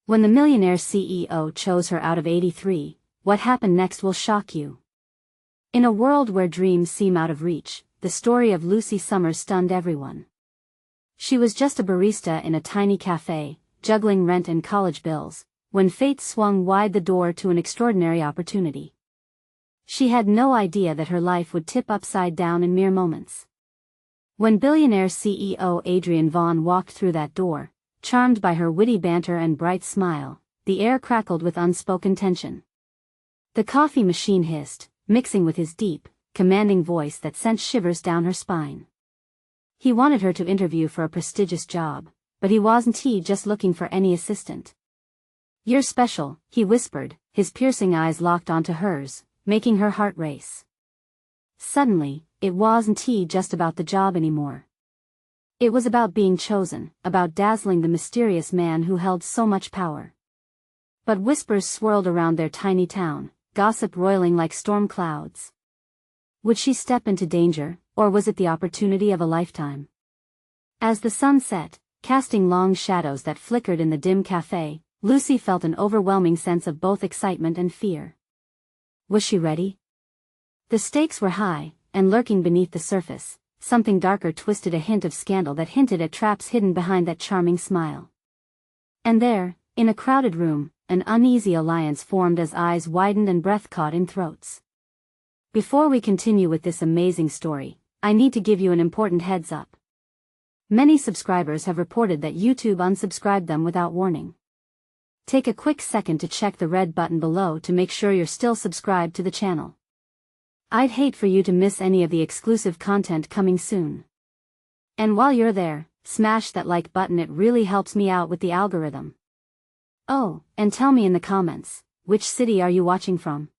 When the Millionaire CEO chose her out of 83, what happened next will shock you. In a world where dreams seem out of reach, the story of Lucy Summers stunned everyone. She was just a barista in a tiny cafe, juggling rent and college bills, when fate swung wide the door to an extraordinary opportunity. She had no idea that her life would tip upside down in mere moments. When billionaire CEO Adrienne Vaughn walked through that door, charmed by her witty banter and bright smile, the air crackled with unspoken tension. The coffee machine hissed, mixing with his deep, commanding voice that sent shivers down her spine. He wanted her to interview for a prestigious job, but he wasn't just looking for any assistant. "You're special," he whispered, his piercing eyes locked onto hers, making her heart race. Suddenly, it wasn't just about the job anymore. It was about being chosen, about dazzling the mysterious man who held so much power. But whispers swirled around their tiny town, gossip roiling like storm clouds. Would she step into danger, or was it the opportunity of a lifetime? As the sun set, casting long shadows that flickered in the dim cafe, Lucy felt an overwhelming sense of both excitement and fear. Was she ready? The stakes were high, and lurking beneath the surface, something darker twisted a hint of scandal that hinted at traps hidden behind that charming smile. And there, in a crowded room, an uneasy alliance formed as eyes widened and breath caught in throats. Before we continue with this amazing story, I need to give you an important heads up. Many subscribers have reported that YouTube unsubscribed them without warning. Take a quick second to check the red button below to make sure you're still subscribed to the channel. I'd hate for you to miss any of the exclusive content coming soon. And while you're there, smash that like button, it really helps me out with the algorithm. Oh, and tell me in the comments, which city are you watching from?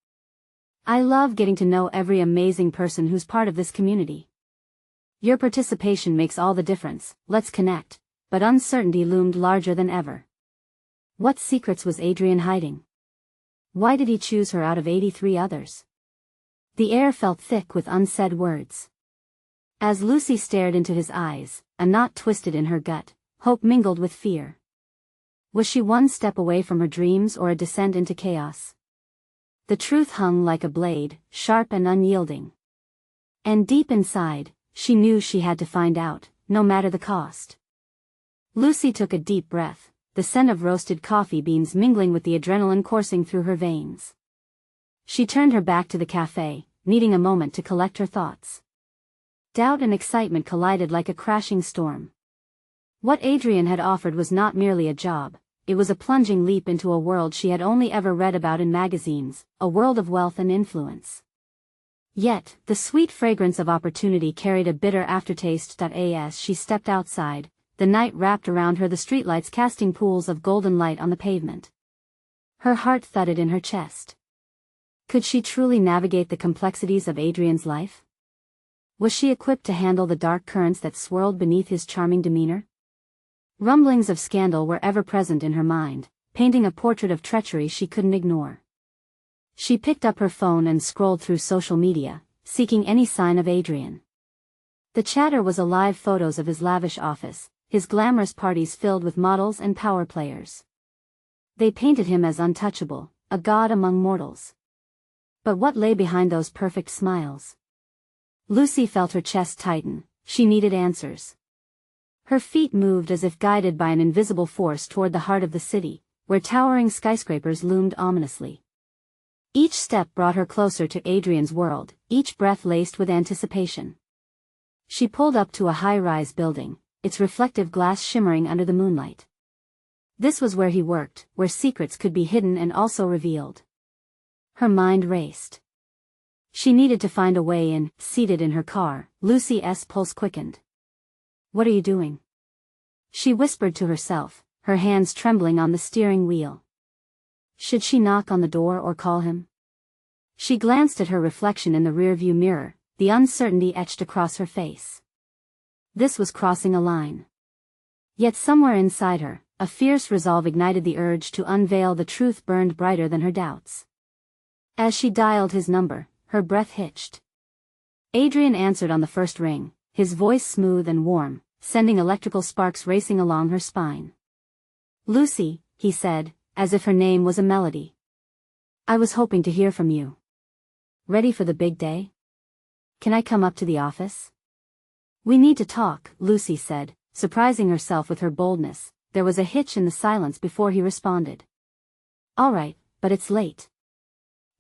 I love getting to know every amazing person who's part of this community. Your participation makes all the difference. Let's connect. But uncertainty loomed larger than ever. What secrets was Adrienne hiding? Why did he choose her out of 83 others? The air felt thick with unsaid words. As Lucy stared into his eyes, a knot twisted in her gut, hope mingled with fear. Was she one step away from her dreams or a descent into chaos? The truth hung like a blade, sharp and unyielding. And deep inside, she knew she had to find out, no matter the cost. Lucy took a deep breath, the scent of roasted coffee beans mingling with the adrenaline coursing through her veins. She turned her back to the cafe, needing a moment to collect her thoughts. Doubt and excitement collided like a crashing storm. What Adrienne had offered was not merely a job, it was a plunging leap into a world she had only ever read about in magazines, a world of wealth and influence. Yet, the sweet fragrance of opportunity carried a bitter aftertaste. As she stepped outside, the night wrapped around her, the streetlights casting pools of golden light on the pavement. Her heart thudded in her chest. Could she truly navigate the complexities of Adrienne's life? Was she equipped to handle the dark currents that swirled beneath his charming demeanor? Rumblings of scandal were ever present in her mind, painting a portrait of treachery she couldn't ignore. She picked up her phone and scrolled through social media, seeking any sign of Adrienne. The chatter was alive: photos of his lavish office, his glamorous parties filled with models and power players. They painted him as untouchable, a god among mortals. But what lay behind those perfect smiles? Lucy felt her chest tighten. She needed answers. Her feet moved as if guided by an invisible force toward the heart of the city, where towering skyscrapers loomed ominously. Each step brought her closer to Adrienne's world, each breath laced with anticipation. She pulled up to a high-rise building, its reflective glass shimmering under the moonlight. This was where he worked, where secrets could be hidden and also revealed. Her mind raced. She needed to find a way in. Seated in her car, Lucy's pulse quickened. "What are you doing?" she whispered to herself, her hands trembling on the steering wheel. Should she knock on the door or call him? She glanced at her reflection in the rearview mirror, the uncertainty etched across her face. This was crossing a line. Yet somewhere inside her, a fierce resolve ignited. The urge to unveil the truth burned brighter than her doubts. As she dialed his number, her breath hitched. Adrienne answered on the first ring, his voice smooth and warm, sending electrical sparks racing along her spine. "Lucy, he said, as if her name was a melody. I was hoping to hear from you. Ready for the big day? Can I come up to the office? We need to talk, Lucy said, surprising herself with her boldness. There was a hitch in the silence before he responded. All right, but it's late.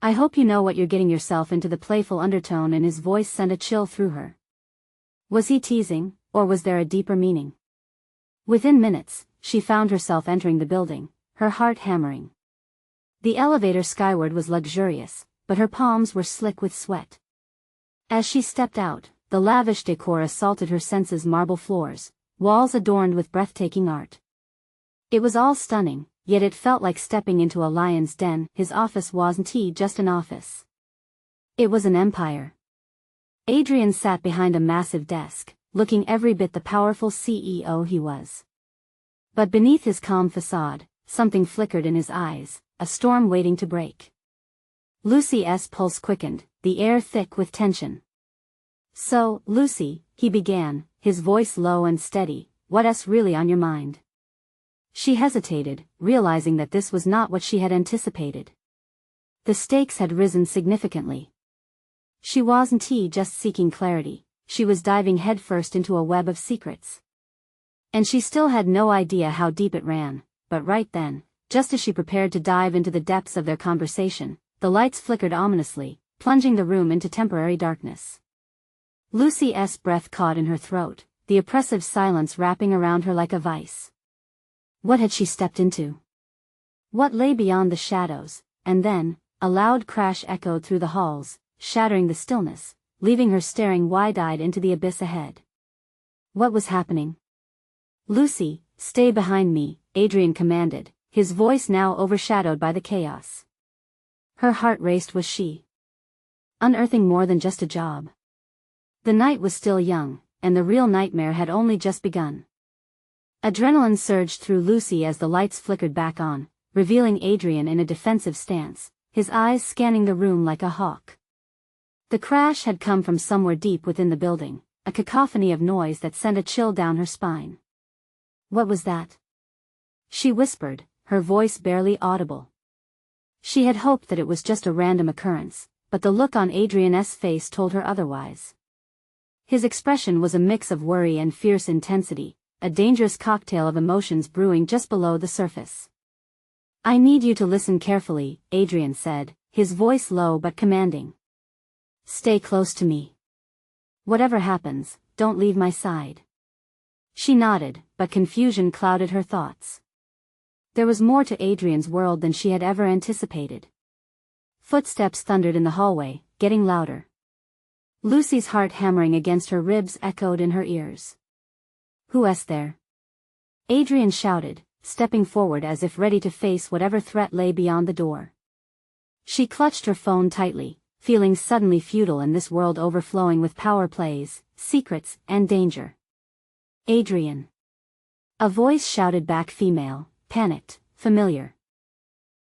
I hope you know what you're getting yourself into. The playful undertone in his voice sent a chill through her. Was he teasing, or was there a deeper meaning? Within minutes, she found herself entering the building, her heart hammering. The elevator skyward was luxurious, but her palms were slick with sweat. As she stepped out, the lavish decor assaulted her senses. Marble floors, walls adorned with breathtaking art. It was all stunning, yet it felt like stepping into a lion's den. His office wasn't just an office. It was an empire. Adrian sat behind a massive desk, looking every bit the powerful CEO he was. But beneath his calm facade, something flickered in his eyes, a storm waiting to break. Lucy's pulse quickened, the air thick with tension. So, Lucy, he began, his voice low and steady, what's really on your mind? She hesitated, realizing that this was not what she had anticipated. The stakes had risen significantly. She wasn't just seeking clarity, she was diving headfirst into a web of secrets. And she still had no idea how deep it ran, but right then, just as she prepared to dive into the depths of their conversation, the lights flickered ominously, plunging the room into temporary darkness. Lucy's breath caught in her throat, the oppressive silence wrapping around her like a vice. What had she stepped into? What lay beyond the shadows? And then, a loud crash echoed through the halls, shattering the stillness, leaving her staring wide-eyed into the abyss ahead. What was happening? Lucy, stay behind me, Adrian commanded, his voice now overshadowed by the chaos. Her heart raced. Was she unearthing more than just a job? The night was still young, and the real nightmare had only just begun. Adrenaline surged through Lucy as the lights flickered back on, revealing Adrian in a defensive stance, his eyes scanning the room like a hawk. The crash had come from somewhere deep within the building, a cacophony of noise that sent a chill down her spine. What was that? She whispered, her voice barely audible. She had hoped that it was just a random occurrence, but the look on Adrian's face told her otherwise. His expression was a mix of worry and fierce intensity, a dangerous cocktail of emotions brewing just below the surface. I need you to listen carefully, Adrian said, his voice low but commanding. Stay close to me. Whatever happens, don't leave my side. She nodded, but confusion clouded her thoughts. There was more to Adrian's world than she had ever anticipated. Footsteps thundered in the hallway, getting louder. Lucy's heart hammering against her ribs echoed in her ears. Who's there? Adrian shouted, stepping forward as if ready to face whatever threat lay beyond the door. She clutched her phone tightly, feeling suddenly futile in this world overflowing with power plays, secrets, and danger. Adrian. A voice shouted back, female, panicked, familiar.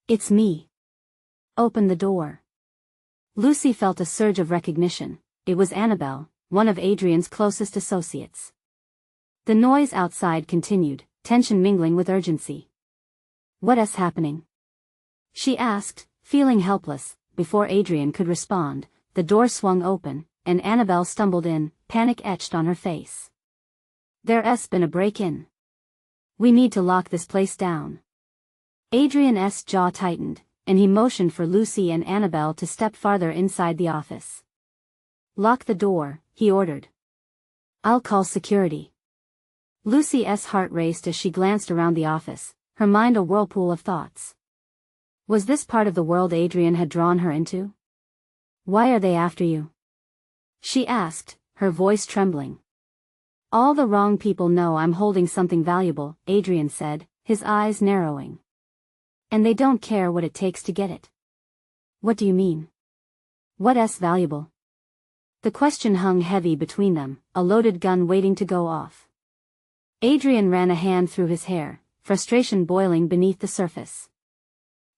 It's me. Open the door. Lucy felt a surge of recognition. It was Annabelle, one of Adrian's closest associates. The noise outside continued, tension mingling with urgency. What's happening? She asked, feeling helpless. Before Adrian could respond, the door swung open, and Annabelle stumbled in, panic etched on her face. There's been a break-in. We need to lock this place down. Adrian's jaw tightened, and he motioned for Lucy and Annabelle to step farther inside the office. Lock the door, he ordered. I'll call security. Lucy's heart raced as she glanced around the office, her mind a whirlpool of thoughts. Was this part of the world Adrian had drawn her into? Why are they after you? She asked, her voice trembling. All the wrong people know I'm holding something valuable, Adrian said, his eyes narrowing. And they don't care what it takes to get it. What do you mean? What's valuable? The question hung heavy between them, a loaded gun waiting to go off. Adrian ran a hand through his hair, frustration boiling beneath the surface.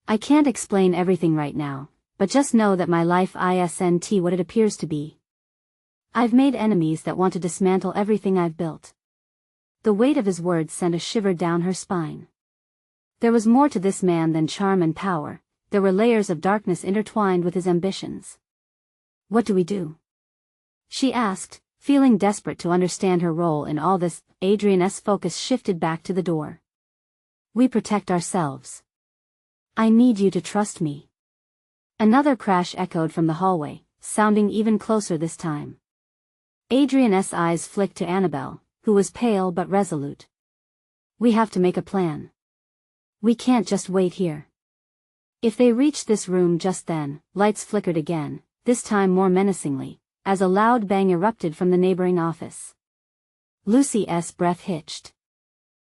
I can't explain everything right now, but just know that my life isn't what it appears to be. I've made enemies that want to dismantle everything I've built. The weight of his words sent a shiver down her spine. There was more to this man than charm and power. There were layers of darkness intertwined with his ambitions. "What do we do?" she asked, feeling desperate to understand her role in all this. Adrian's focus shifted back to the door. "We protect ourselves. I need you to trust me." Another crash echoed from the hallway, sounding even closer this time. Adrian's eyes flicked to Annabelle, who was pale but resolute. "We have to make a plan. We can't just wait here." If they reached this room just then, lights flickered again, this time more menacingly, as a loud bang erupted from the neighboring office. Lucy's breath hitched.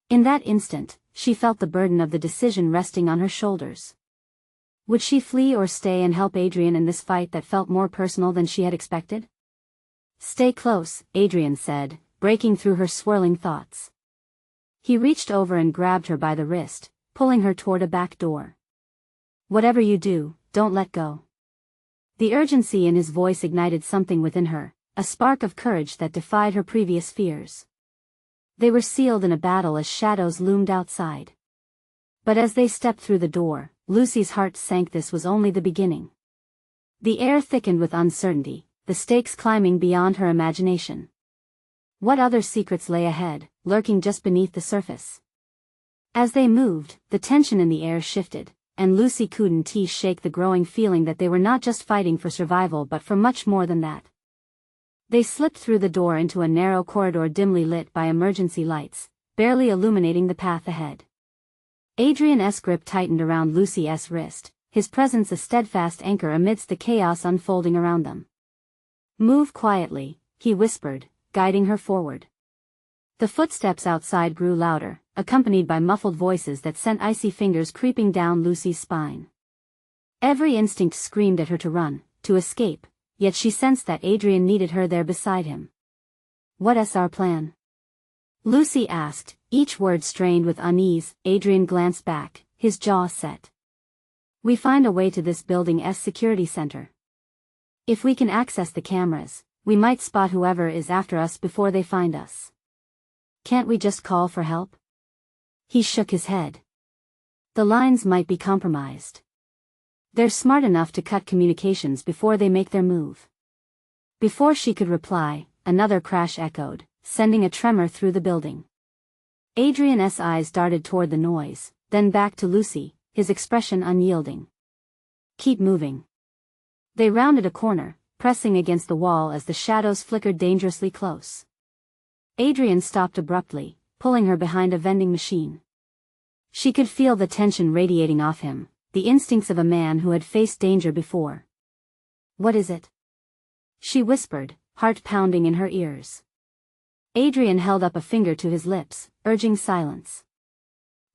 In that instant, she felt the burden of the decision resting on her shoulders. Would she flee or stay and help Adrian in this fight that felt more personal than she had expected? "Stay close," Adrian said, breaking through her swirling thoughts. He reached over and grabbed her by the wrist, pulling her toward a back door. "Whatever you do, don't let go." The urgency in his voice ignited something within her, a spark of courage that defied her previous fears. They were sealed in a battle as shadows loomed outside. But as they stepped through the door, Lucy's heart sank. This was only the beginning. The air thickened with uncertainty, the stakes climbing beyond her imagination. What other secrets lay ahead, lurking just beneath the surface? As they moved, the tension in the air shifted, and Lucy couldn't shake the growing feeling that they were not just fighting for survival but for much more than that. They slipped through the door into a narrow corridor dimly lit by emergency lights, barely illuminating the path ahead. Adrian's grip tightened around Lucy's wrist, his presence a steadfast anchor amidst the chaos unfolding around them. "Move quietly," he whispered, guiding her forward. The footsteps outside grew louder, accompanied by muffled voices that sent icy fingers creeping down Lucy's spine. Every instinct screamed at her to run, to escape, yet she sensed that Adrian needed her there beside him. "What's our plan?" Lucy asked, each word strained with unease. Adrian glanced back, his jaw set. "We find a way to this building's security center. If we can access the cameras, we might spot whoever is after us before they find us. Can't we just call for help?" He shook his head. "The lines might be compromised. They're smart enough to cut communications before they make their move." Before she could reply, another crash echoed, sending a tremor through the building. Adrian's eyes darted toward the noise, then back to Lucy, his expression unyielding. "Keep moving." They rounded a corner, pressing against the wall as the shadows flickered dangerously close. Adrian stopped abruptly, pulling her behind a vending machine. She could feel the tension radiating off him, the instincts of a man who had faced danger before. "What is it?" she whispered, heart pounding in her ears. Adrian held up a finger to his lips, urging silence.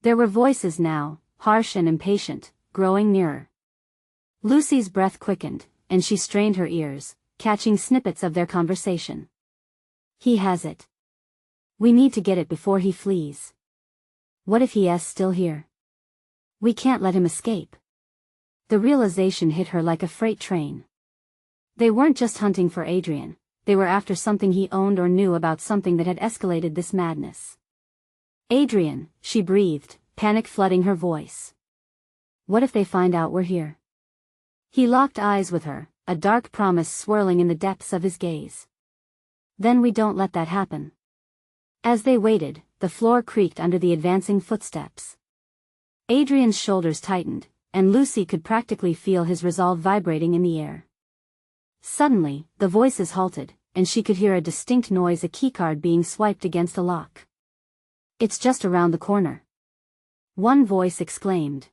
There were voices now, harsh and impatient, growing nearer. Lucy's breath quickened, and she strained her ears, catching snippets of their conversation. "He has it. We need to get it before he flees. What if he is still here? We can't let him escape." The realization hit her like a freight train. They weren't just hunting for Adrian, they were after something he owned or knew about, something that had escalated this madness. "Adrian," she breathed, panic flooding her voice. "What if they find out we're here?" He locked eyes with her, a dark promise swirling in the depths of his gaze. "Then we don't let that happen." As they waited, the floor creaked under the advancing footsteps. Adrian's shoulders tightened, and Lucy could practically feel his resolve vibrating in the air. Suddenly, the voices halted, and she could hear a distinct noise, a keycard being swiped against a lock. "It's just around the corner," one voice exclaimed.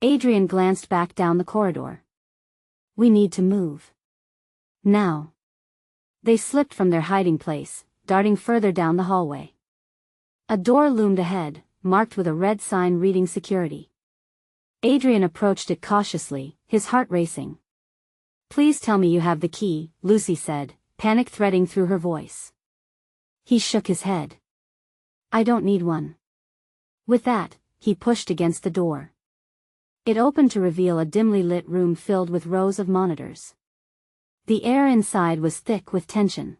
Adrian glanced back down the corridor. "We need to move. Now." They slipped from their hiding place, darting further down the hallway. A door loomed ahead, marked with a red sign reading security. Adrian approached it cautiously, his heart racing. "Please tell me you have the key," Lucy said, panic threading through her voice. He shook his head. "I don't need one." With that, he pushed against the door. It opened to reveal a dimly lit room filled with rows of monitors. The air inside was thick with tension.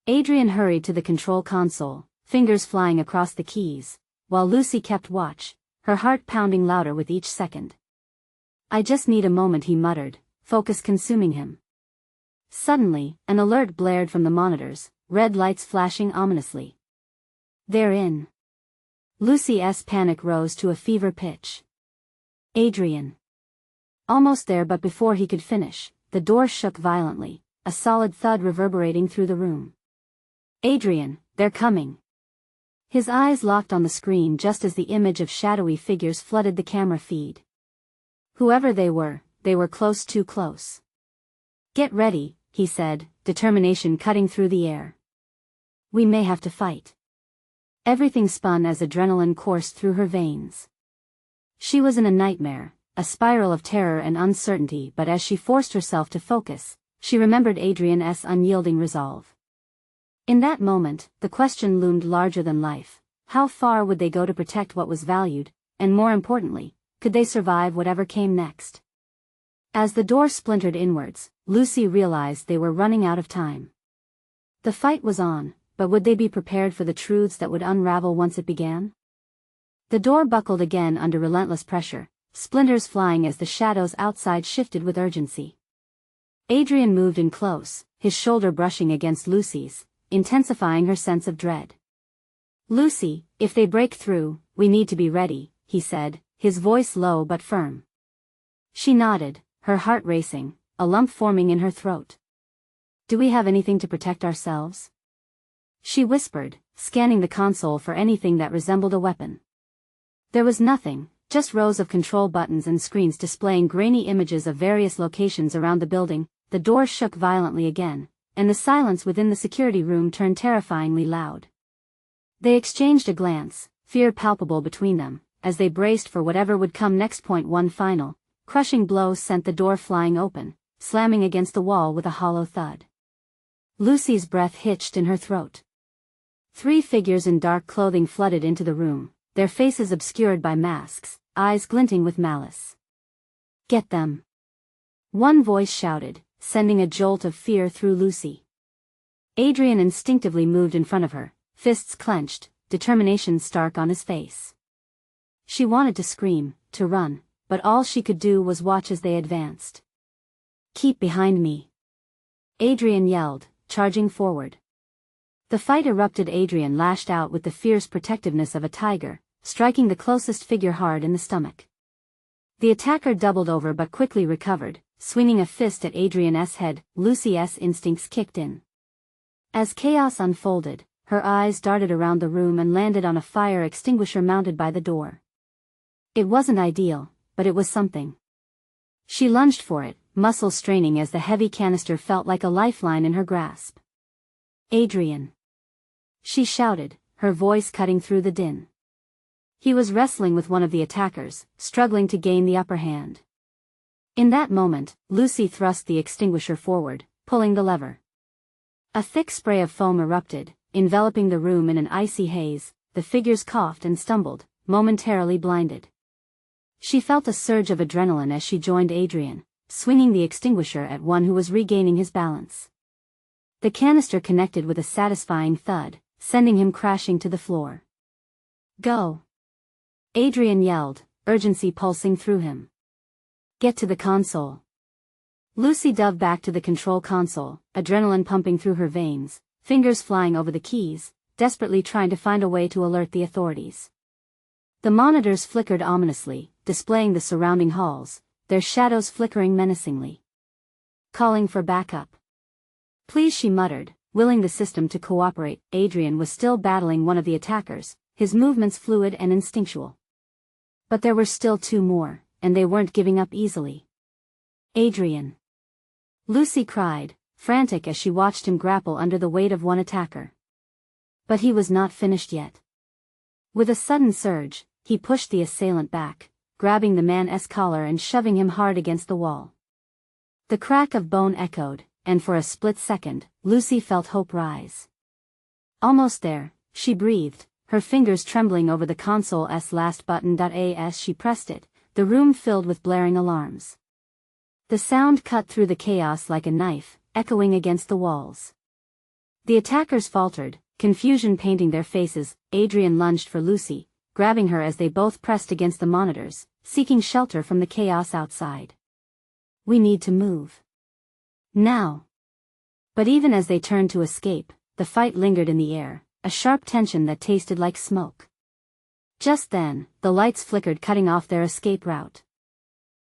Adrian hurried to the control console, fingers flying across the keys, while Lucy kept watch, her heart pounding louder with each second. "I just need a moment," he muttered, focus consuming him. Suddenly, an alert blared from the monitors, red lights flashing ominously. "They're in." Lucy's panic rose to a fever pitch. "Adrian." Almost there, but before he could finish, the door shook violently, a solid thud reverberating through the room. "Adrian, they're coming." His eyes locked on the screen just as the image of shadowy figures flooded the camera feed. Whoever they were close, too close. "Get ready," he said, determination cutting through the air. "We may have to fight." Everything spun as adrenaline coursed through her veins. She was in a nightmare, a spiral of terror and uncertainty, but as she forced herself to focus, she remembered Adrian's unyielding resolve. In that moment, the question loomed larger than life. How far would they go to protect what was valued, and more importantly, could they survive whatever came next? As the door splintered inwards, Lucy realized they were running out of time. The fight was on, but would they be prepared for the truths that would unravel once it began? The door buckled again under relentless pressure, splinters flying as the shadows outside shifted with urgency. Adrian moved in close, his shoulder brushing against Lucy's, intensifying her sense of dread. "Lucy, if they break through, we need to be ready," he said, his voice low but firm. She nodded, her heart racing, a lump forming in her throat. "Do we have anything to protect ourselves?" she whispered, scanning the console for anything that resembled a weapon. There was nothing, just rows of control buttons and screens displaying grainy images of various locations around the building. The door shook violently again, and the silence within the security room turned terrifyingly loud. They exchanged a glance, fear palpable between them, as they braced for whatever would come next. One final, crushing blow sent the door flying open, slamming against the wall with a hollow thud. Lucy's breath hitched in her throat. 3 figures in dark clothing flooded into the room, their faces obscured by masks, eyes glinting with malice. "Get them!" one voice shouted, sending a jolt of fear through Lucy. Adrian instinctively moved in front of her, fists clenched, determination stark on his face. She wanted to scream, to run, but all she could do was watch as they advanced. "Keep behind me!" Adrian yelled, charging forward. The fight erupted. Adrian lashed out with the fierce protectiveness of a tiger, striking the closest figure hard in the stomach. The attacker doubled over but quickly recovered, swinging a fist at Adrian's head. Lucy's instincts kicked in. As chaos unfolded, her eyes darted around the room and landed on a fire extinguisher mounted by the door. It wasn't ideal, but it was something. She lunged for it, muscles straining as the heavy canister felt like a lifeline in her grasp. "Adrian!" she shouted, her voice cutting through the din. He was wrestling with one of the attackers, struggling to gain the upper hand. In that moment, Lucy thrust the extinguisher forward, pulling the lever. A thick spray of foam erupted, enveloping the room in an icy haze. The figures coughed and stumbled, momentarily blinded. She felt a surge of adrenaline as she joined Adrian, swinging the extinguisher at one who was regaining his balance. The canister connected with a satisfying thud, sending him crashing to the floor. "Go!" Adrian yelled, urgency pulsing through him. "Get to the console." Lucy dove back to the control console, adrenaline pumping through her veins, fingers flying over the keys, desperately trying to find a way to alert the authorities. The monitors flickered ominously, displaying the surrounding halls, their shadows flickering menacingly. "Calling for backup." "Please," she muttered, willing the system to cooperate. Adrian was still battling one of the attackers, his movements fluid and instinctual. But there were still 2 more, and they weren't giving up easily. "Adrian!" Lucy cried, frantic as she watched him grapple under the weight of one attacker. But he was not finished yet. With a sudden surge, he pushed the assailant back, grabbing the man's collar and shoving him hard against the wall. The crack of bone echoed, and for a split second, Lucy felt hope rise. Almost there, she breathed, her fingers trembling over the console's last button. As she pressed it, the room filled with blaring alarms. The sound cut through the chaos like a knife, echoing against the walls. The attackers faltered, confusion painting their faces. Adrian lunged for Lucy, grabbing her as they both pressed against the monitors, seeking shelter from the chaos outside. "We need to move. Now." But even as they turned to escape, the fight lingered in the air, a sharp tension that tasted like smoke. Just then, the lights flickered, cutting off their escape route.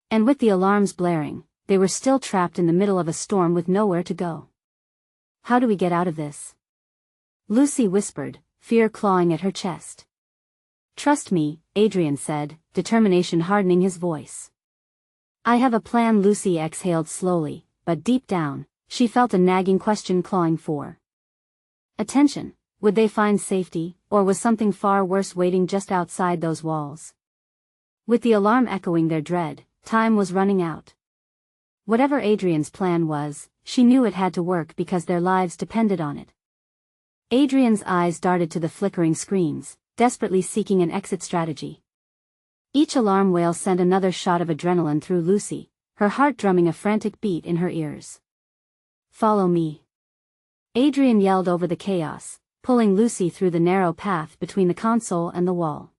And with the alarms blaring, they were still trapped in the middle of a storm with nowhere to go. "How do we get out of this?" Lucy whispered, fear clawing at her chest. "Trust me," Adrian said, determination hardening his voice. "I have a plan." Lucy exhaled slowly, but deep down, she felt a nagging question clawing for attention. Would they find safety, or was something far worse waiting just outside those walls? With the alarm echoing their dread, time was running out. Whatever Adrian's plan was, she knew it had to work because their lives depended on it. Adrian's eyes darted to the flickering screens, desperately seeking an exit strategy. Each alarm wail sent another shot of adrenaline through Lucy, her heart drumming a frantic beat in her ears. "Follow me," Adrian yelled over the chaos, pulling Lucy through the narrow path between the console and the wall.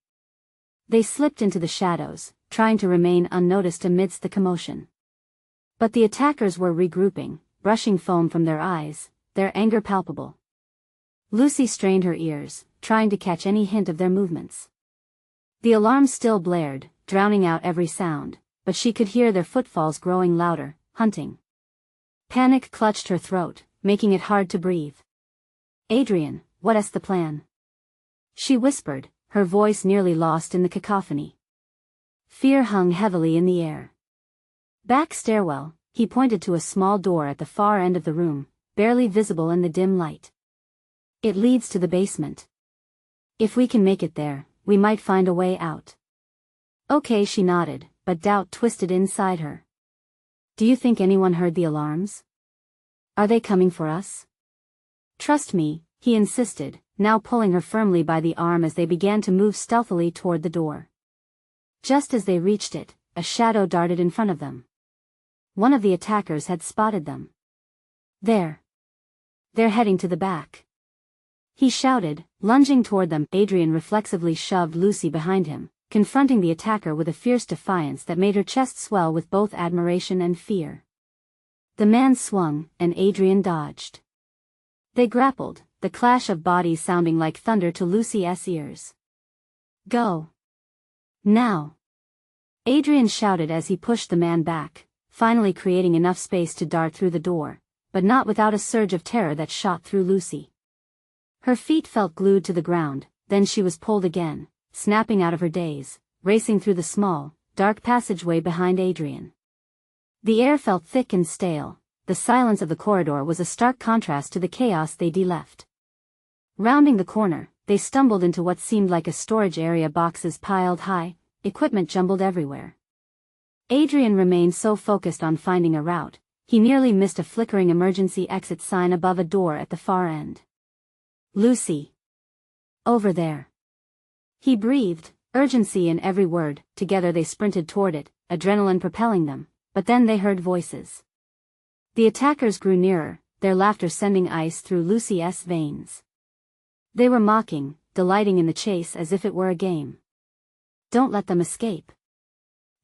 They slipped into the shadows, trying to remain unnoticed amidst the commotion. But the attackers were regrouping, brushing foam from their eyes, their anger palpable. Lucy strained her ears, trying to catch any hint of their movements. The alarms still blared, drowning out every sound, but she could hear their footfalls growing louder, hunting. Panic clutched her throat, making it hard to breathe. "Adrian, what's the plan?" she whispered, her voice nearly lost in the cacophony. Fear hung heavily in the air. "Back stairwell," he pointed to a small door at the far end of the room, barely visible in the dim light. "It leads to the basement. If we can make it there, we might find a way out." "Okay," she nodded, but doubt twisted inside her. "Do you think anyone heard the alarms? Are they coming for us?" "Trust me," he insisted, now pulling her firmly by the arm as they began to move stealthily toward the door. Just as they reached it, a shadow darted in front of them. One of the attackers had spotted them. "There. They're heading to the back," he shouted, lunging toward them. Adrian reflexively shoved Lucy behind him, confronting the attacker with a fierce defiance that made her chest swell with both admiration and fear. The man swung, and Adrian dodged. They grappled, the clash of bodies sounding like thunder to Lucy's ears. "Go. Now," Adrian shouted as he pushed the man back, finally creating enough space to dart through the door, but not without a surge of terror that shot through Lucy. Her feet felt glued to the ground, then she was pulled again, snapping out of her daze, racing through the small, dark passageway behind Adrian. The air felt thick and stale. The silence of the corridor was a stark contrast to the chaos they'd left. Rounding the corner, they stumbled into what seemed like a storage area, boxes piled high, equipment jumbled everywhere. Adrian remained so focused on finding a route, he nearly missed a flickering emergency exit sign above a door at the far end. "Lucy. Over there." He breathed, urgency in every word. Together they sprinted toward it, adrenaline propelling them, but then they heard voices. The attackers grew nearer, their laughter sending ice through Lucy's veins. They were mocking, delighting in the chase as if it were a game. "Don't let them escape,"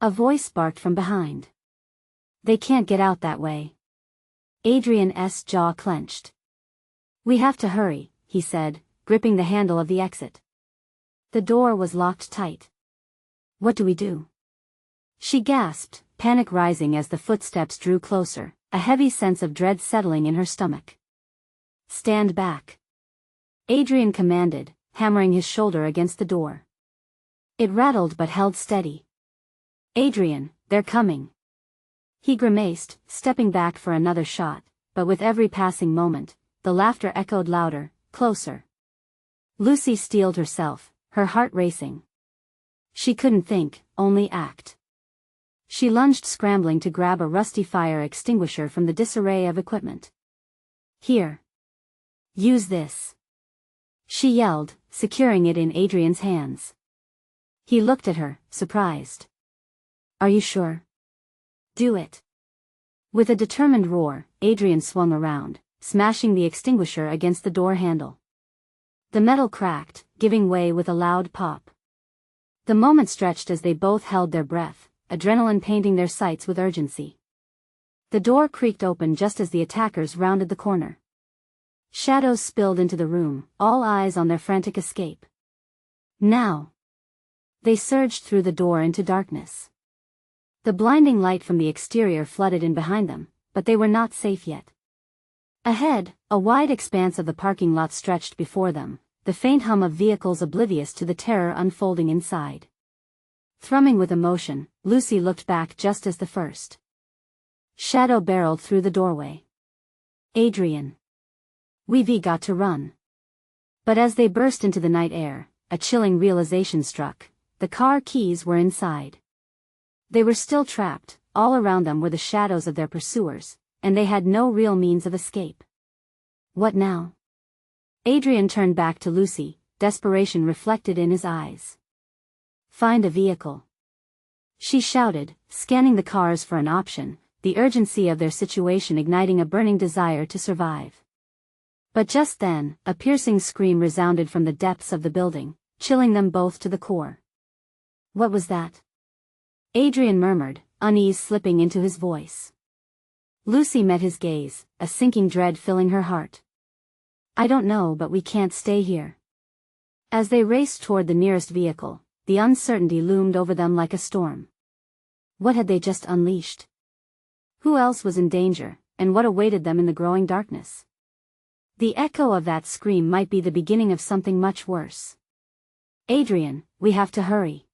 a voice barked from behind. "They can't get out that way." Adrian's jaw clenched. "We have to hurry," he said, gripping the handle of the exit. The door was locked tight. "What do we do?" she gasped, panic rising as the footsteps drew closer, a heavy sense of dread settling in her stomach. "Stand back," Adrian commanded, hammering his shoulder against the door. It rattled but held steady. "Adrian, they're coming." He grimaced, stepping back for another shot, but with every passing moment, the laughter echoed louder, closer. Lucy steeled herself, her heart racing. She couldn't think, only act. She lunged, scrambling to grab a rusty fire extinguisher from the disarray of equipment. "Here. Use this," she yelled, securing it in Adrian's hands. He looked at her, surprised. "Are you sure? Do it." With a determined roar, Adrian swung around, smashing the extinguisher against the door handle. The metal cracked, giving way with a loud pop. The moment stretched as they both held their breath, adrenaline painting their sights with urgency. The door creaked open just as the attackers rounded the corner. Shadows spilled into the room, all eyes on their frantic escape. Now! They surged through the door into darkness. The blinding light from the exterior flooded in behind them, but they were not safe yet. Ahead, a wide expanse of the parking lot stretched before them, the faint hum of vehicles oblivious to the terror unfolding inside. Thrumming with emotion, Lucy looked back just as the first shadow barreled through the doorway. Adrian. We've got to run. But as they burst into the night air, a chilling realization struck. The car keys were inside. They were still trapped, all around them were the shadows of their pursuers, and they had no real means of escape. What now? Adrian turned back to Lucy, desperation reflected in his eyes. Find a vehicle. She shouted, scanning the cars for an option, the urgency of their situation igniting a burning desire to survive. But just then, a piercing scream resounded from the depths of the building, chilling them both to the core. What was that? Adrian murmured, unease slipping into his voice. Lucy met his gaze, a sinking dread filling her heart. I don't know, but we can't stay here. As they raced toward the nearest vehicle, the uncertainty loomed over them like a storm. What had they just unleashed? Who else was in danger, and what awaited them in the growing darkness? The echo of that scream might be the beginning of something much worse. Adrian, we have to hurry.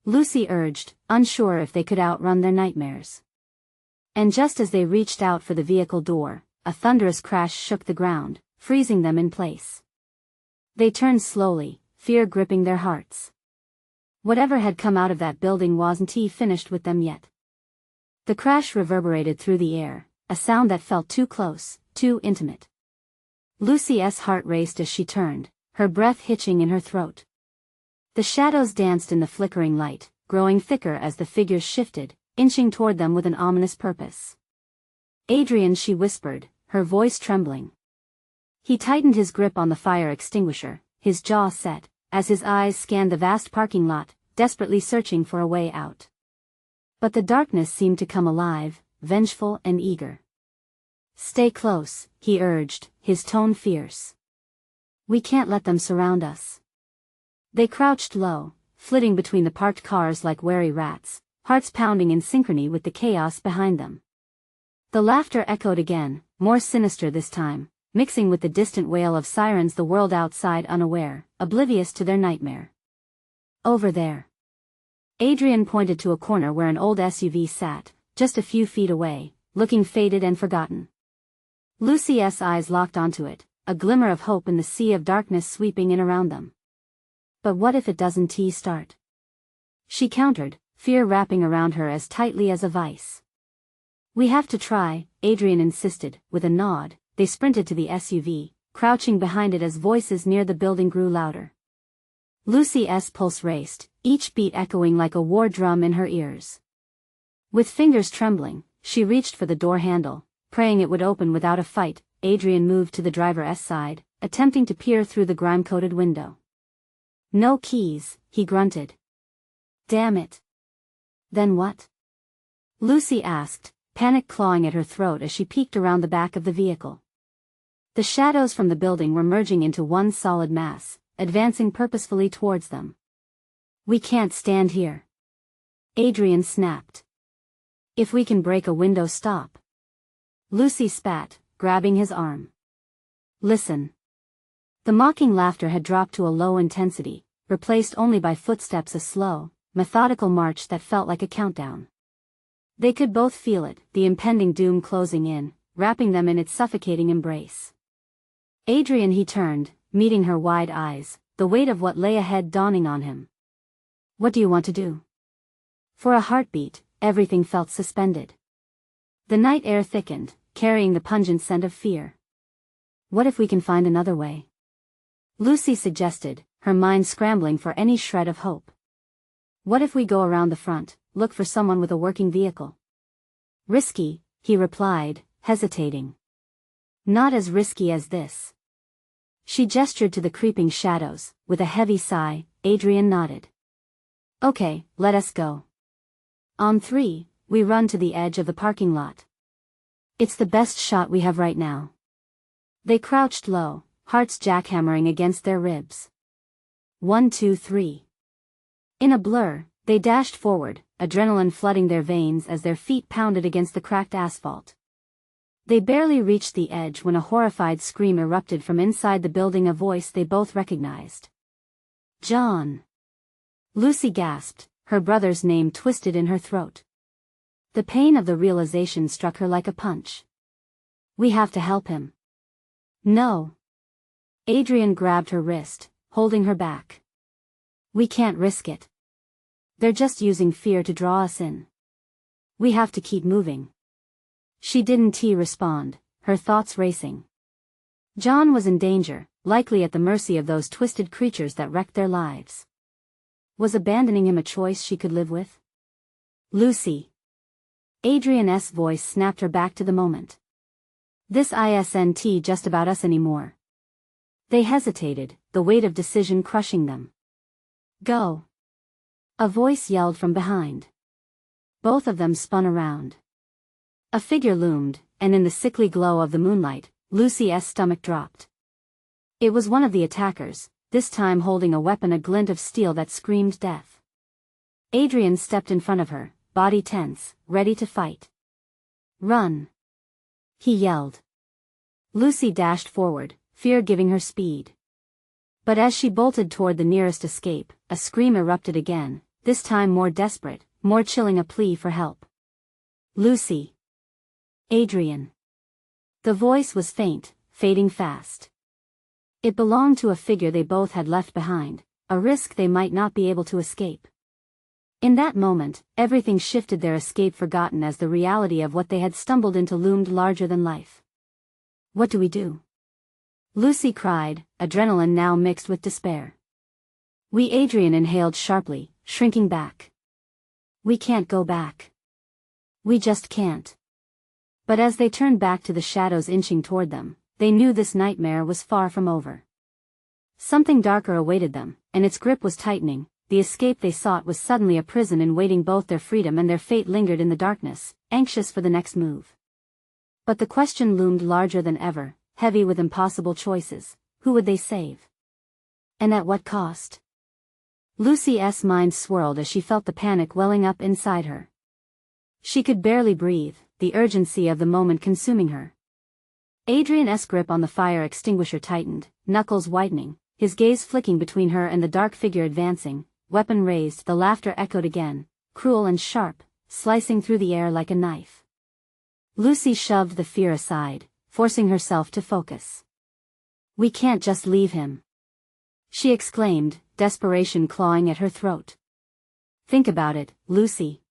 Lucy urged, unsure if they could outrun their nightmares. And just as they reached out for the vehicle door, a thunderous crash shook the ground, freezing them in place. They turned slowly, fear gripping their hearts. Whatever had come out of that building wasn't finished with them yet. The crash reverberated through the air, a sound that felt too close, too intimate. Lucy's heart raced as she turned, her breath hitching in her throat. The shadows danced in the flickering light, growing thicker as the figures shifted, inching toward them with an ominous purpose. Adrian, she whispered, her voice trembling. He tightened his grip on the fire extinguisher, his jaw set, as his eyes scanned the vast parking lot, desperately searching for a way out. But the darkness seemed to come alive, vengeful and eager. Stay close, he urged, his tone fierce. We can't let them surround us. They crouched low, flitting between the parked cars like wary rats, hearts pounding in synchrony with the chaos behind them. The laughter echoed again, more sinister this time, mixing with the distant wail of sirens, the world outside unaware, oblivious to their nightmare. Over there. Adrian pointed to a corner where an old SUV sat, just a few feet away, looking faded and forgotten. Lucy's eyes locked onto it, a glimmer of hope in the sea of darkness sweeping in around them. But what if it doesn't start? She countered, fear wrapping around her as tightly as a vice. We have to try, Adrian insisted, with a nod. They sprinted to the SUV, crouching behind it as voices near the building grew louder. Lucy's pulse raced, each beat echoing like a war drum in her ears. With fingers trembling, she reached for the door handle, praying it would open without a fight. Adrian moved to the driver's side, attempting to peer through the grime-coated window. No keys, he grunted. Damn it. Then what? Lucy asked, panic clawing at her throat as she peeked around the back of the vehicle. The shadows from the building were merging into one solid mass, advancing purposefully towards them. We can't stand here. Adrian snapped. If we can break a window, stop. Lucy spat, grabbing his arm. Listen. The mocking laughter had dropped to a low intensity, replaced only by footsteps, a slow, methodical march that felt like a countdown. They could both feel it, the impending doom closing in, wrapping them in its suffocating embrace. Adrian, he turned, meeting her wide eyes, the weight of what lay ahead dawning on him. What do you want to do? For a heartbeat, everything felt suspended. The night air thickened, carrying the pungent scent of fear. What if we can find another way? Lucy suggested, her mind scrambling for any shred of hope. What if we go around the front, look for someone with a working vehicle? Risky, he replied, hesitating. Not as risky as this. She gestured to the creeping shadows, with a heavy sigh. Adrian nodded. Okay, let us go. On three, we run to the edge of the parking lot. It's the best shot we have right now. They crouched low, hearts jackhammering against their ribs. 1, 2, 3. In a blur, they dashed forward, adrenaline flooding their veins as their feet pounded against the cracked asphalt. They barely reached the edge when a horrified scream erupted from inside the building, a voice they both recognized. John! Lucy gasped, her brother's name twisted in her throat. The pain of the realization struck her like a punch. We have to help him. No. Adrian grabbed her wrist, holding her back. We can't risk it. They're just using fear to draw us in. We have to keep moving. She didn't respond, her thoughts racing. John was in danger, likely at the mercy of those twisted creatures that wrecked their lives. Was abandoning him a choice she could live with? Lucy. Adrian's voice snapped her back to the moment. This isn't just about us anymore. They hesitated, the weight of decision crushing them. Go. A voice yelled from behind. Both of them spun around. A figure loomed, and in the sickly glow of the moonlight, Lucy's stomach dropped. It was one of the attackers, this time holding a weapon, a glint of steel that screamed death. Adrian stepped in front of her, body tense, ready to fight. Run! He yelled. Lucy dashed forward, fear giving her speed. But as she bolted toward the nearest escape, a scream erupted again, this time more desperate, more chilling, a plea for help. Lucy! Adrian! The voice was faint, fading fast. It belonged to a figure they both had left behind, a risk they might not be able to escape. In that moment, everything shifted, their escape forgotten as the reality of what they had stumbled into loomed larger than life. What do we do? Lucy cried, adrenaline now mixed with despair. Adrian inhaled sharply, shrinking back. We can't go back. We just can't. But as they turned back to the shadows inching toward them, they knew this nightmare was far from over. Something darker awaited them, and its grip was tightening. The escape they sought was suddenly a prison in waiting. Both their freedom and their fate lingered in the darkness, anxious for the next move. But the question loomed larger than ever, heavy with impossible choices. Who would they save? And at what cost? Lucy's mind swirled as she felt the panic welling up inside her. She could barely breathe, the urgency of the moment consuming her. Adrian's grip on the fire extinguisher tightened, knuckles whitening, his gaze flicking between her and the dark figure advancing, weapon raised. The laughter echoed again, cruel and sharp, slicing through the air like a knife. Lucy shoved the fear aside, forcing herself to focus. We can't just leave him, she exclaimed, desperation clawing at her throat. Think about it, Lucy.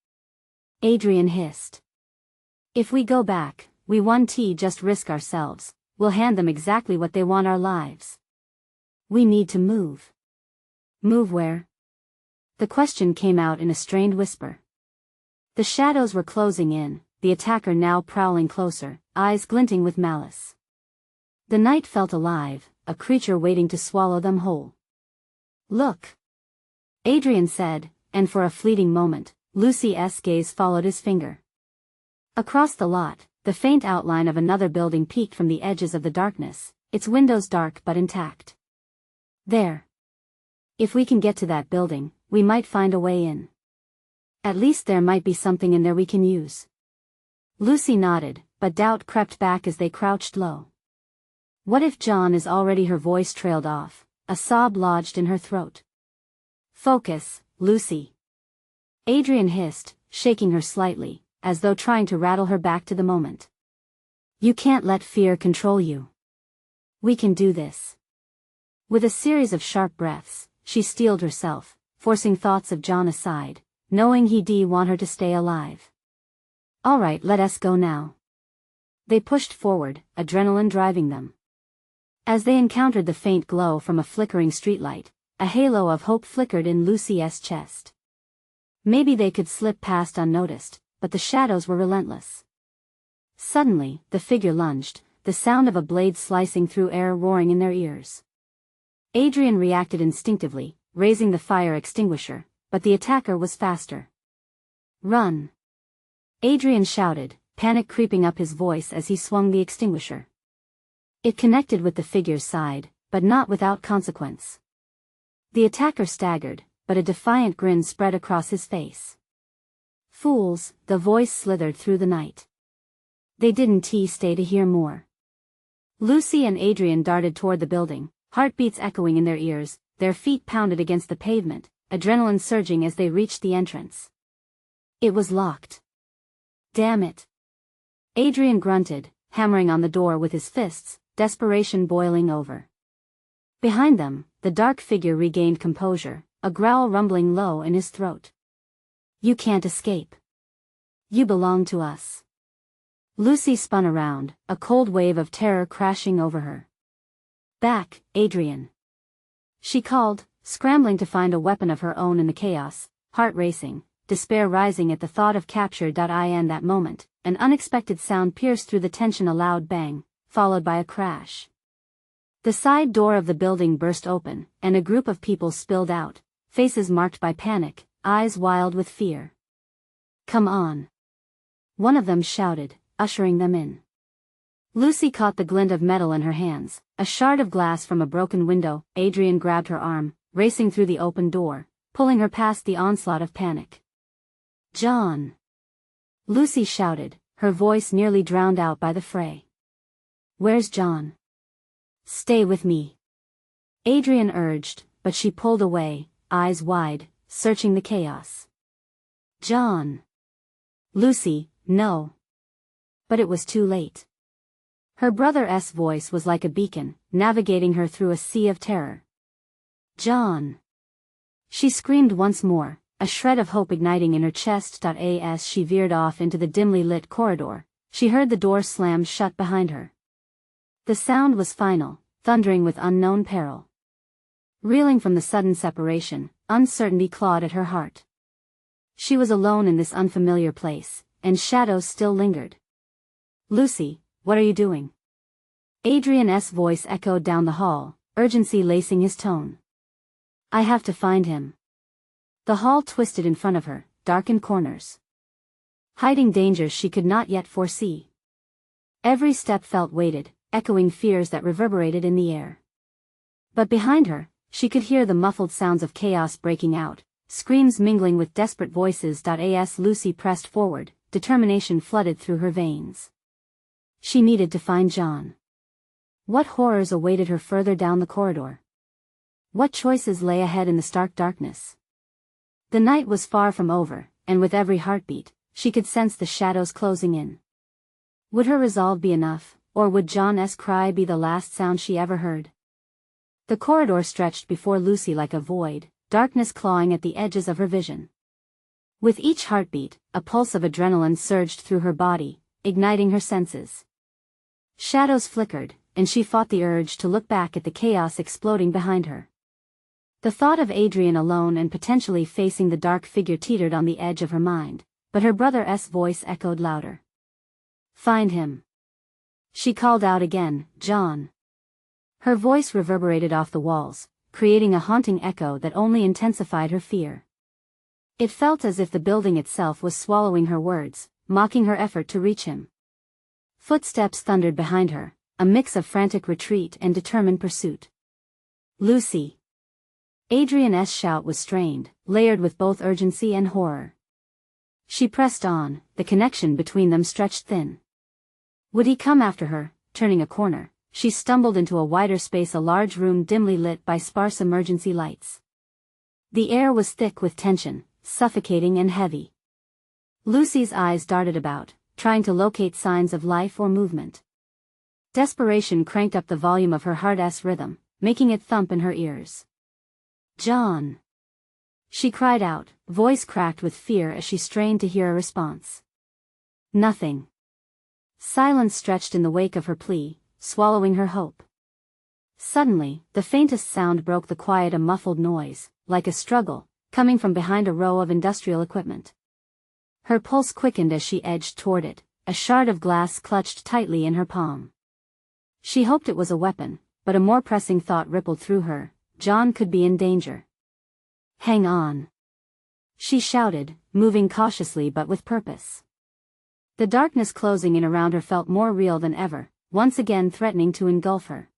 Adrian hissed. If we go back, we won't just risk ourselves, we'll hand them exactly what they want, our lives. We need to move. Move where? The question came out in a strained whisper. The shadows were closing in, the attacker now prowling closer, eyes glinting with malice. The night felt alive, a creature waiting to swallow them whole. Look! Adrian said, and for a fleeting moment, Lucy's gaze followed his finger. Across the lot, the faint outline of another building peeked from the edges of the darkness, its windows dark but intact. There. If we can get to that building, we might find a way in. At least there might be something in there we can use. Lucy nodded, but doubt crept back as they crouched low. What if John is already? Her voice trailed off, a sob lodged in her throat. Focus, Lucy. Adrian hissed, shaking her slightly, as though trying to rattle her back to the moment. You can't let fear control you. We can do this. With a series of sharp breaths, she steeled herself, forcing thoughts of John aside, knowing he'd want her to stay alive. All right, let us go now. They pushed forward, adrenaline driving them. As they encountered the faint glow from a flickering streetlight, a halo of hope flickered in Lucy's chest. Maybe they could slip past unnoticed, but the shadows were relentless. Suddenly, the figure lunged, the sound of a blade slicing through air roaring in their ears. Adrian reacted instinctively, raising the fire extinguisher, but the attacker was faster. "Run!" Adrian shouted, panic creeping up his voice as he swung the extinguisher. It connected with the figure's side, but not without consequence. The attacker staggered, but a defiant grin spread across his face. "Fools," the voice slithered through the night. They didn't stay to hear more. Lucy and Adrian darted toward the building, heartbeats echoing in their ears, their feet pounded against the pavement, adrenaline surging as they reached the entrance. It was locked. "Damn it!" Adrian grunted, hammering on the door with his fists, desperation boiling over. Behind them, the dark figure regained composure, a growl rumbling low in his throat. "You can't escape. You belong to us." Lucy spun around, a cold wave of terror crashing over her. "Back, Adrian!" she called, scrambling to find a weapon of her own in the chaos, heart racing, despair rising at the thought of capture. In that moment, an unexpected sound pierced through the tension, a loud bang, followed by a crash. The side door of the building burst open, and a group of people spilled out, faces marked by panic, eyes wild with fear. "Come on!" one of them shouted, ushering them in. Lucy caught the glint of metal in her hands, a shard of glass from a broken window. Adrian grabbed her arm, racing through the open door, pulling her past the onslaught of panic. "John!" Lucy shouted, her voice nearly drowned out by the fray. "Where's John?" "Stay with me," Adrian urged, but she pulled away, eyes wide, searching the chaos. "John!" "Lucy, no." But it was too late. Her brother's voice was like a beacon, navigating her through a sea of terror. "John!" She screamed once more, a shred of hope igniting in her chest. As she veered off into the dimly lit corridor, she heard the door slam shut behind her. The sound was final, thundering with unknown peril. Reeling from the sudden separation, uncertainty clawed at her heart. She was alone in this unfamiliar place, and shadows still lingered. "Lucy, what are you doing?" Adrian's voice echoed down the hall, urgency lacing his tone. "I have to find him." The hall twisted in front of her, darkened corners, hiding dangers she could not yet foresee. Every step felt weighted, echoing fears that reverberated in the air. But behind her, she could hear the muffled sounds of chaos breaking out, screams mingling with desperate voices. As Lucy pressed forward, determination flooded through her veins. She needed to find John. What horrors awaited her further down the corridor? What choices lay ahead in the stark darkness? The night was far from over, and with every heartbeat, she could sense the shadows closing in. Would her resolve be enough, or would John's cry be the last sound she ever heard? The corridor stretched before Lucy like a void, darkness clawing at the edges of her vision. With each heartbeat, a pulse of adrenaline surged through her body, igniting her senses. Shadows flickered, and she fought the urge to look back at the chaos exploding behind her. The thought of Adrian alone and potentially facing the dark figure teetered on the edge of her mind, but her brother's voice echoed louder. "Find him." She called out again, "John." Her voice reverberated off the walls, creating a haunting echo that only intensified her fear. It felt as if the building itself was swallowing her words, mocking her effort to reach him. Footsteps thundered behind her, a mix of frantic retreat and determined pursuit. "Lucy!" Adrian's shout was strained, layered with both urgency and horror. She pressed on, the connection between them stretched thin. Would he come after her? Turning a corner, she stumbled into a wider space, a large room dimly lit by sparse emergency lights. The air was thick with tension, suffocating and heavy. Lucy's eyes darted about, trying to locate signs of life or movement. Desperation cranked up the volume of her heart's rhythm, making it thump in her ears. "John!" she cried out, voice cracked with fear as she strained to hear a response. Nothing. Silence stretched in the wake of her plea, swallowing her hope. Suddenly, the faintest sound broke the quiet, a muffled noise, like a struggle, coming from behind a row of industrial equipment. Her pulse quickened as she edged toward it, a shard of glass clutched tightly in her palm. She hoped it was a weapon, but a more pressing thought rippled through her: John could be in danger. "Hang on." she shouted, moving cautiously but with purpose. The darkness closing in around her felt more real than ever, once again threatening to engulf her.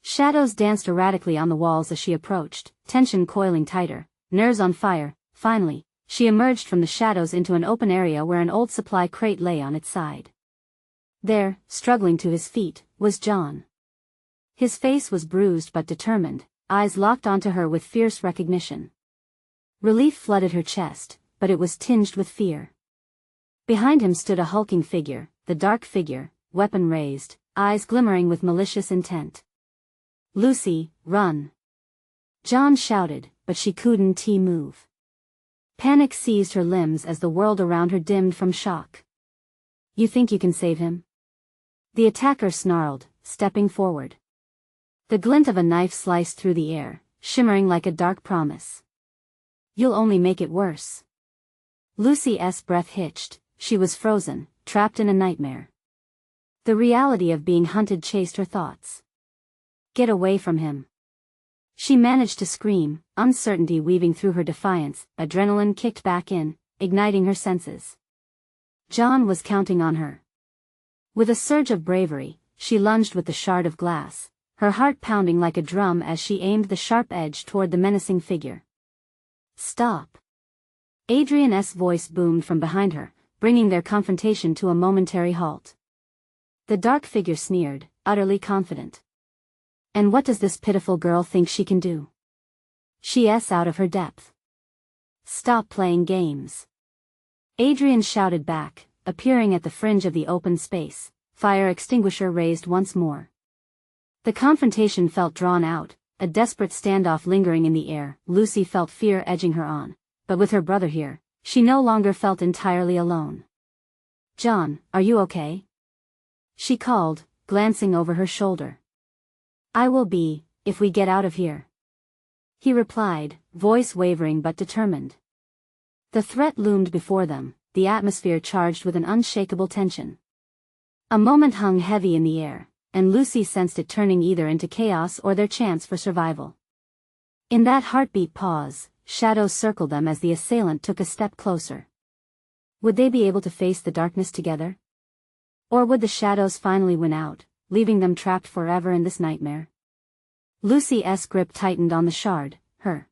Shadows danced erratically on the walls as she approached, tension coiling tighter, nerves on fire. Finally, she emerged from the shadows into an open area where an old supply crate lay on its side. There, struggling to his feet, was John. His face was bruised but determined, eyes locked onto her with fierce recognition. Relief flooded her chest, but it was tinged with fear. Behind him stood a hulking figure, the dark figure, weapon raised, eyes glimmering with malicious intent. "Lucy, run!" John shouted, but she couldn't move. Panic seized her limbs as the world around her dimmed from shock. "You think you can save him?" The attacker snarled, stepping forward. The glint of a knife sliced through the air, shimmering like a dark promise. "You'll only make it worse." Lucy's breath hitched, she was frozen, trapped in a nightmare. The reality of being hunted chased her thoughts. "Get away from him." She managed to scream, uncertainty weaving through her defiance. Adrenaline kicked back in, igniting her senses. John was counting on her. With a surge of bravery, she lunged with the shard of glass, her heart pounding like a drum as she aimed the sharp edge toward the menacing figure. "Stop!" Adrian's voice boomed from behind her, bringing their confrontation to a momentary halt. The dark figure sneered, utterly confident. "And what does this pitiful girl think she can do?" She's out of her depth. "Stop playing games." Adrian shouted back, appearing at the fringe of the open space, fire extinguisher raised once more. The confrontation felt drawn out, a desperate standoff lingering in the air. Lucy felt fear edging her on, but with her brother here, she no longer felt entirely alone. "John, are you okay?" she called, glancing over her shoulder. "I will be, if we get out of here," he replied, voice wavering but determined. The threat loomed before them, the atmosphere charged with an unshakable tension. A moment hung heavy in the air, and Lucy sensed it turning either into chaos or their chance for survival. In that heartbeat pause, shadows circled them as the assailant took a step closer. Would they be able to face the darkness together? Or would the shadows finally win out, leaving them trapped forever in this nightmare? Lucy's grip tightened on the shard, her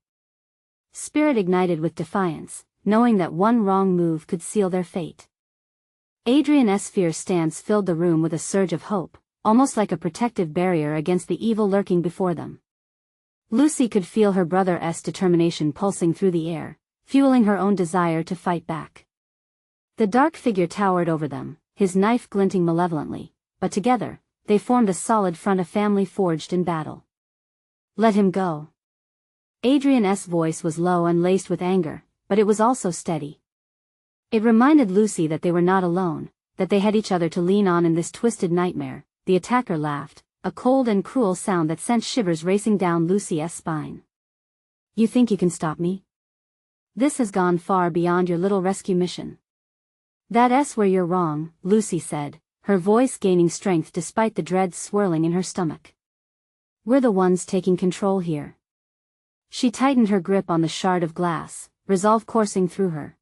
spirit ignited with defiance, knowing that one wrong move could seal their fate. Adrian's fierce stance filled the room with a surge of hope, almost like a protective barrier against the evil lurking before them. Lucy could feel her brother's determination pulsing through the air, fueling her own desire to fight back. The dark figure towered over them, his knife glinting malevolently, but together, they formed a solid front, a family forged in battle. "Let him go." Adrian's voice was low and laced with anger, but it was also steady. It reminded Lucy that they were not alone, that they had each other to lean on in this twisted nightmare. The attacker laughed, a cold and cruel sound that sent shivers racing down Lucy's spine. "You think you can stop me? This has gone far beyond your little rescue mission." "That's where you're wrong," Lucy said, her voice gaining strength despite the dread swirling in her stomach. "We're the ones taking control here." She tightened her grip on the shard of glass, resolve coursing through her.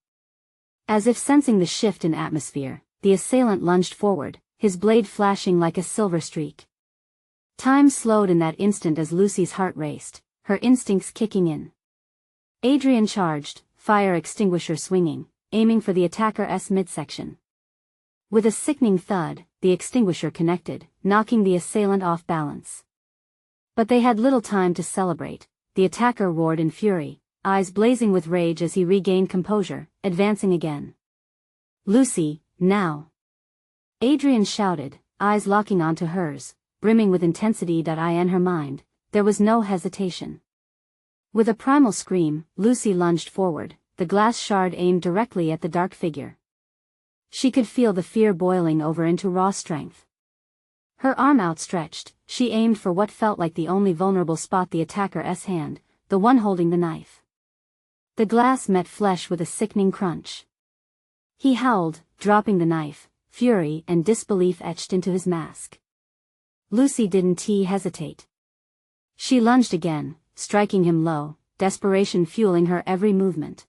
As if sensing the shift in atmosphere, the assailant lunged forward, his blade flashing like a silver streak. Time slowed in that instant as Lucy's heart raced, her instincts kicking in. Adrian charged, fire extinguisher swinging, aiming for the attacker's midsection. With a sickening thud, the extinguisher connected, knocking the assailant off balance. But they had little time to celebrate. The attacker roared in fury, eyes blazing with rage as he regained composure, advancing again. "Lucy, now!" Adrian shouted, eyes locking onto hers, brimming with intensity. In her mind, there was no hesitation. With a primal scream, Lucy lunged forward, the glass shard aimed directly at the dark figure. She could feel the fear boiling over into raw strength. Her arm outstretched, she aimed for what felt like the only vulnerable spot, the attacker's hand, the one holding the knife. The glass met flesh with a sickening crunch. He howled, dropping the knife, fury and disbelief etched into his mask. Lucy didn't hesitate. She lunged again, striking him low, desperation fueling her every movement.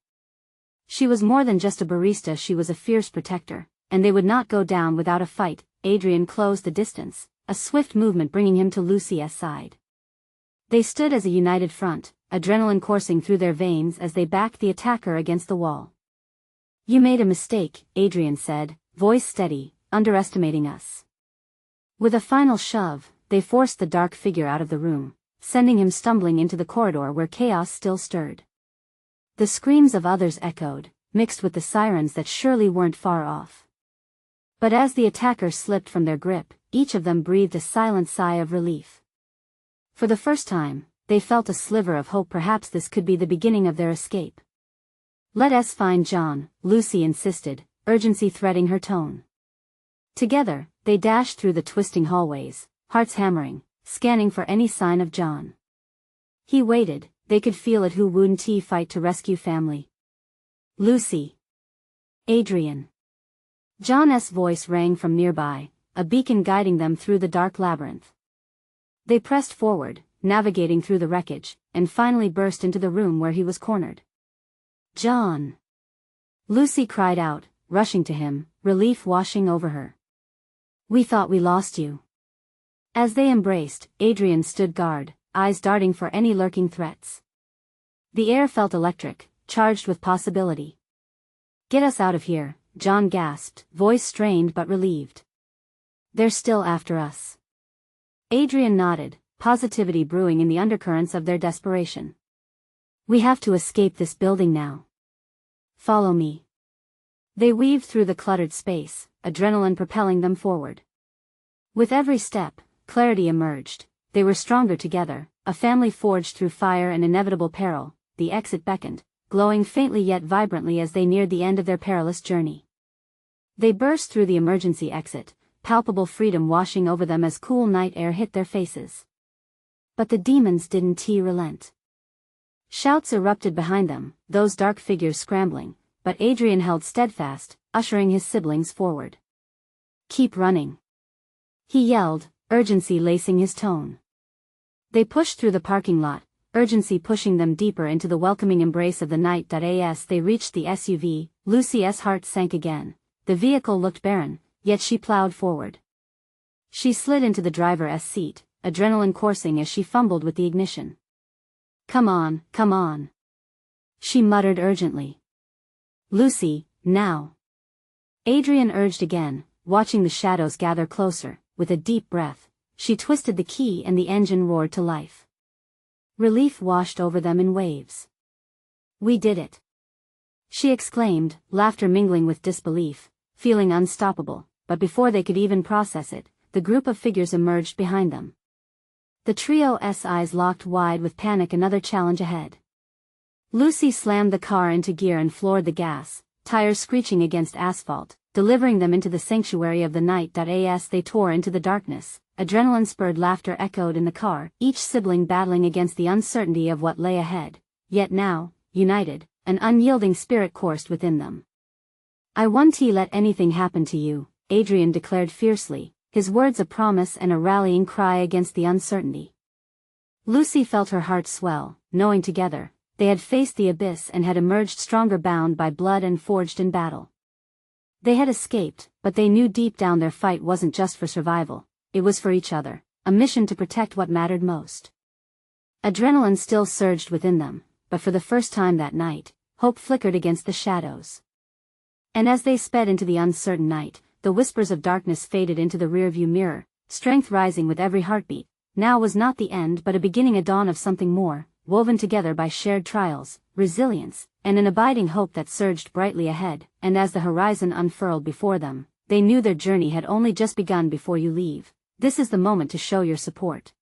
She was more than just a barista, she was a fierce protector, and they would not go down without a fight. Adrian closed the distance, a swift movement bringing him to Lucy's side. They stood as a united front, adrenaline coursing through their veins as they backed the attacker against the wall. "You made a mistake," Adrian said, voice steady, "underestimating us." With a final shove, they forced the dark figure out of the room, sending him stumbling into the corridor where chaos still stirred. The screams of others echoed, mixed with the sirens that surely weren't far off. But as the attacker slipped from their grip, each of them breathed a silent sigh of relief. For the first time, they felt a sliver of hope. Perhaps this could be the beginning of their escape. "Let us find John," Lucy insisted, urgency threading her tone. Together, they dashed through the twisting hallways, hearts hammering, scanning for any sign of John. He waited, they could feel it. Who wouldn't he fight to rescue family? Lucy. Adrian. John's voice rang from nearby, a beacon guiding them through the dark labyrinth. They pressed forward, navigating through the wreckage, and finally burst into the room where he was cornered. "John!" Lucy cried out, rushing to him, relief washing over her. "We thought we lost you." As they embraced, Adrian stood guard, eyes darting for any lurking threats. The air felt electric, charged with possibility. "Get us out of here," John gasped, voice strained but relieved. "They're still after us." Adrian nodded, positivity brewing in the undercurrents of their desperation. "We have to escape this building now. Follow me." They weaved through the cluttered space, adrenaline propelling them forward. With every step, clarity emerged. They were stronger together, a family forged through fire and inevitable peril. The exit beckoned, glowing faintly yet vibrantly as they neared the end of their perilous journey. They burst through the emergency exit, palpable freedom washing over them as cool night air hit their faces. But the demons didn't relent. Shouts erupted behind them, those dark figures scrambling, but Adrian held steadfast, ushering his siblings forward. "Keep running," he yelled, urgency lacing his tone. They pushed through the parking lot, urgency pushing them deeper into the welcoming embrace of the night. As they reached the SUV, Lucy's heart sank again. The vehicle looked barren, yet she plowed forward. She slid into the driver's seat, adrenaline coursing as she fumbled with the ignition. Come on," she muttered urgently. "Lucy, now." Adrian urged again, watching the shadows gather closer. With a deep breath, she twisted the key and the engine roared to life. Relief washed over them in waves. "We did it," she exclaimed, laughter mingling with disbelief, feeling unstoppable. But before they could even process it, the group of figures emerged behind them. The trio's eyes locked wide with panic. Another challenge ahead. Lucy slammed the car into gear and floored the gas, tires screeching against asphalt, delivering them into the sanctuary of the night. As they tore into the darkness, adrenaline-spurred laughter echoed in the car, each sibling battling against the uncertainty of what lay ahead. Yet now, united, an unyielding spirit coursed within them. "I won't let anything happen to you," Adrian declared fiercely, his words a promise and a rallying cry against the uncertainty. Lucy felt her heart swell, knowing together, they had faced the abyss and had emerged stronger, bound by blood and forged in battle. They had escaped, but they knew deep down their fight wasn't just for survival, it was for each other, a mission to protect what mattered most. Adrenaline still surged within them, but for the first time that night, hope flickered against the shadows. And as they sped into the uncertain night, the whispers of darkness faded into the rearview mirror, strength rising with every heartbeat. Now was not the end but a beginning, a dawn of something more, woven together by shared trials, resilience, and an abiding hope that surged brightly ahead. And as the horizon unfurled before them, they knew their journey had only just begun. Before you leave, this is the moment to show your support.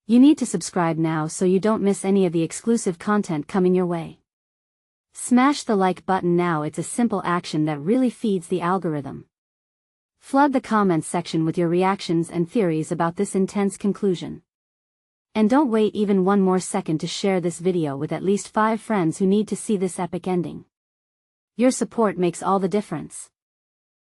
You need to subscribe now so you don't miss any of the exclusive content coming your way. Smash the like button now, it's a simple action that really feeds the algorithm. Flood the comments section with your reactions and theories about this intense conclusion. And don't wait even one more second to share this video with at least 5 friends who need to see this epic ending. Your support makes all the difference.